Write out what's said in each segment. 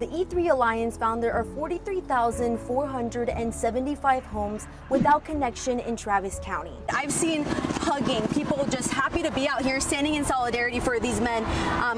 The E3 Alliance found there are 43,475 homes without connection in Travis County. I've seen hugging, people just happy to be out here standing in solidarity for these men,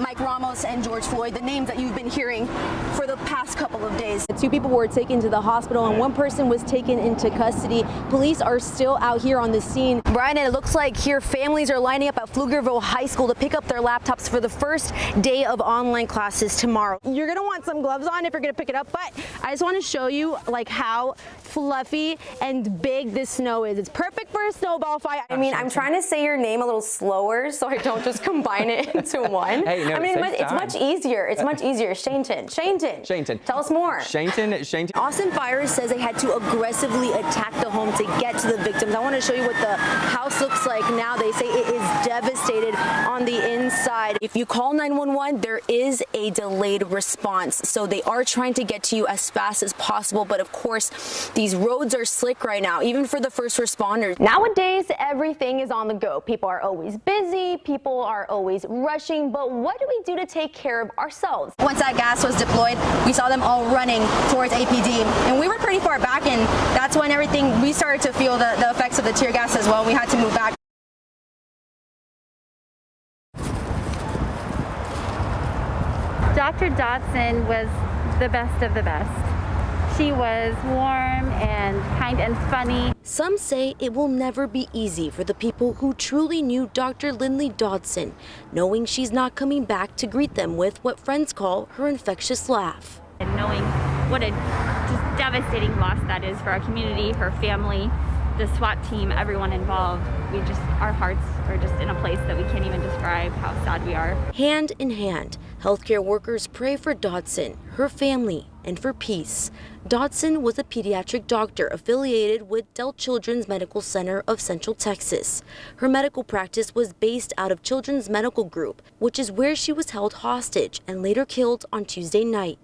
Mike Ramos and George Floyd, the names that you've been hearing for the past couple of days. 2 people were taken to the hospital and 1 person was taken into custody. Police are still out here on the scene. Brian, and it looks like here families are lining up at Pflugerville High School to pick up their laptops for the first day of online classes tomorrow. You're gonna want some gloves on if you're gonna pick it up, but I just want to show you like how fluffy and big this snow is. It's perfect for a snowball fight. I mean, I'm trying to say your name a little slower so I don't just combine it into one. Hey, no, I mean, it's much easier. It's much easier. Shaneton. Tell us more. Shaneton. Austin Fire says they had to aggressively attack the home to get to the victims. I want to show you what the house looks like now. They say it is devastated on the inside. If you call 911, there is a delayed response. So they are trying to get to you as fast as possible. But of course, these roads are slick right now, even for the first responders. Nowadays, everything is on the go. People are always busy. People are always rushing. But what do we do to take care of ourselves? Once that gas was deployed, we saw them all running towards APD. And we were pretty far back, and that's when we started to feel the effects of the tear gas as well. We had to move back. Dr. Dodson was the best of the best. She was warm and kind and funny. Some say it will never be easy for the people who truly knew Dr. Lindley Dodson, knowing she's not coming back to greet them with what friends call her infectious laugh. And knowing what a just devastating loss that is for our community, her family, the SWAT team, everyone involved. Our hearts are just in a place that we can't even describe how sad we are. Hand in hand, healthcare workers pray for Dodson, her family, and for peace. Dodson was a pediatric doctor affiliated with Dell Children's Medical Center of Central Texas. Her medical practice was based out of Children's Medical Group, which is where she was held hostage and later killed on Tuesday night.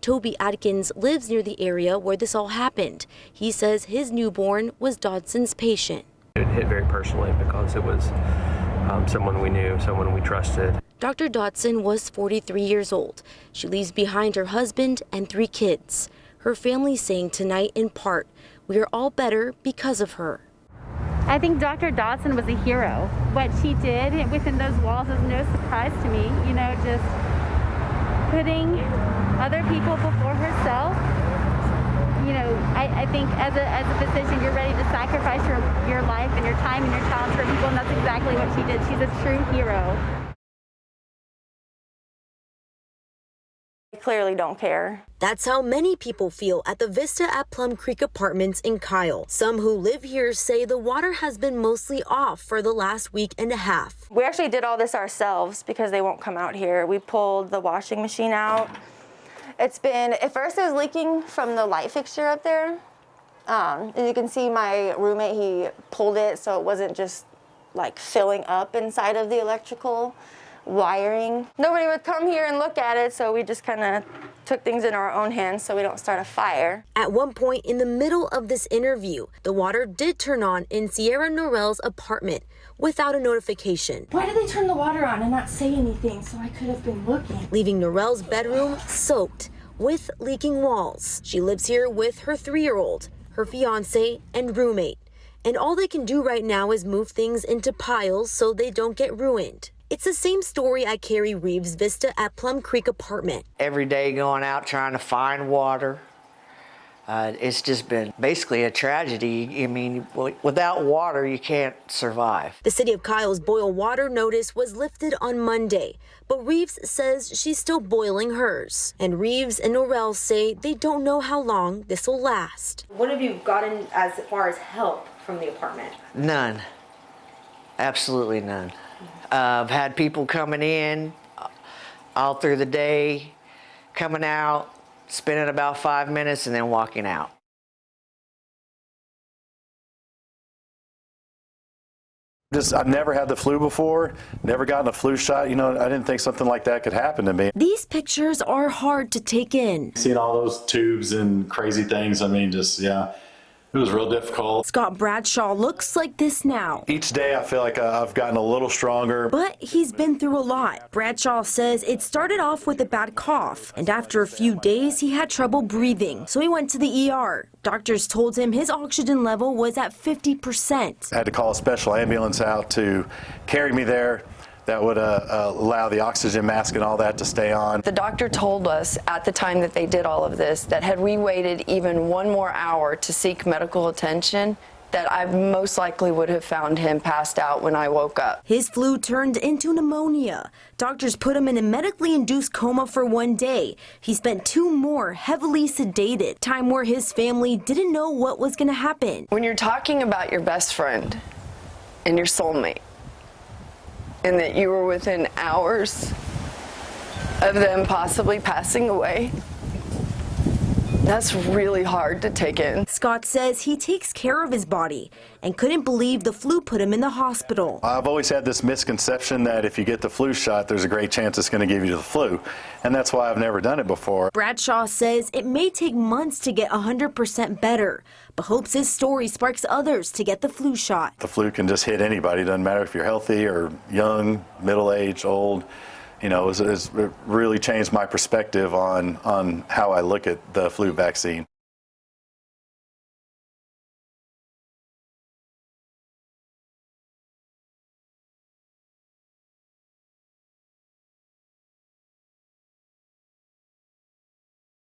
Toby Adkins lives near the area where this all happened. He says his newborn was Dodson's patient. It hit very personally because it was someone we knew, someone we trusted. Dr. Dodson was 43 years old. She leaves behind her husband and 3 kids. Her family saying tonight in part, "We are all better because of her." I think Dr. Dodson was a hero. What she did within those walls is no surprise to me. You know, just putting other people before herself. You know, I think as a physician, you're ready to sacrifice your life and your time and your talents for people, and that's exactly what she did. She's a true hero. I clearly don't care. That's how many people feel at the Vista at Plum Creek Apartments in Kyle. Some who live here say the water has been mostly off for the last week and a half. We actually did all this ourselves because they won't come out here. We pulled the washing machine out. At first it was leaking from the light fixture up there. As you can see, my roommate, he pulled it so it wasn't just like filling up inside of the electrical wiring. Nobody would come here and look at it, so we just kind of took things in our own hands so we don't start a fire. At one point in the middle of this interview, the water did turn on in Sierra Norell's apartment without a notification. Why did they turn the water on and not say anything so I could have been looking? Leaving Norell's bedroom soaked with leaking walls. She lives here with her 3-year-old, her fiance, and roommate. And all they can do right now is move things into piles so they don't get ruined. It's the same story at Carrie Reeves' Vista at Plum Creek apartment. Every day going out trying to find water. It's just been basically a tragedy. I mean, without water, you can't survive. The city of Kyle's boil water notice was lifted on Monday, but Reeves says she's still boiling hers. And Reeves and Norell say they don't know how long this will last. What have you gotten as far as help from the apartment? None. Absolutely none. I've had people coming in all through the day, coming out, spending about 5 minutes, and then walking out. I've never had the flu before, never gotten a flu shot. You know, I didn't think something like that could happen to me. These pictures are hard to take in. Seeing all those tubes and crazy things, I mean, just, yeah. It was real difficult. Scott Bradshaw looks like this now. Each day I feel like I've gotten a little stronger. But he's been through a lot. Bradshaw says it started off with a bad cough, and after a few days he had trouble breathing, so he went to the ER. Doctors told him his oxygen level was at 50%. I had to call a special ambulance out to carry me there. That would allow the oxygen mask and all that to stay on. The doctor told us at the time that they did all of this that had we waited even one more hour to seek medical attention, that I most likely would have found him passed out when I woke up. His flu turned into pneumonia. Doctors put him in a medically induced coma for 1 day. He spent 2 more heavily sedated, time where his family didn't know what was going to happen. When you're talking about your best friend and your soulmate, and that you were within hours of them possibly passing away, that's really hard to take in. Scott says he takes care of his body and couldn't believe the flu put him in the hospital. I've always had this misconception that if you get the flu shot, there's a great chance it's going to give you the flu. And that's why I've never done it before. Bradshaw says it may take months to get 100% better, but hopes his story sparks others to get the flu shot. The flu can just hit anybody. It doesn't matter if you're healthy or young, middle-aged, old. You know, it really changed my perspective on how I look at the flu vaccine.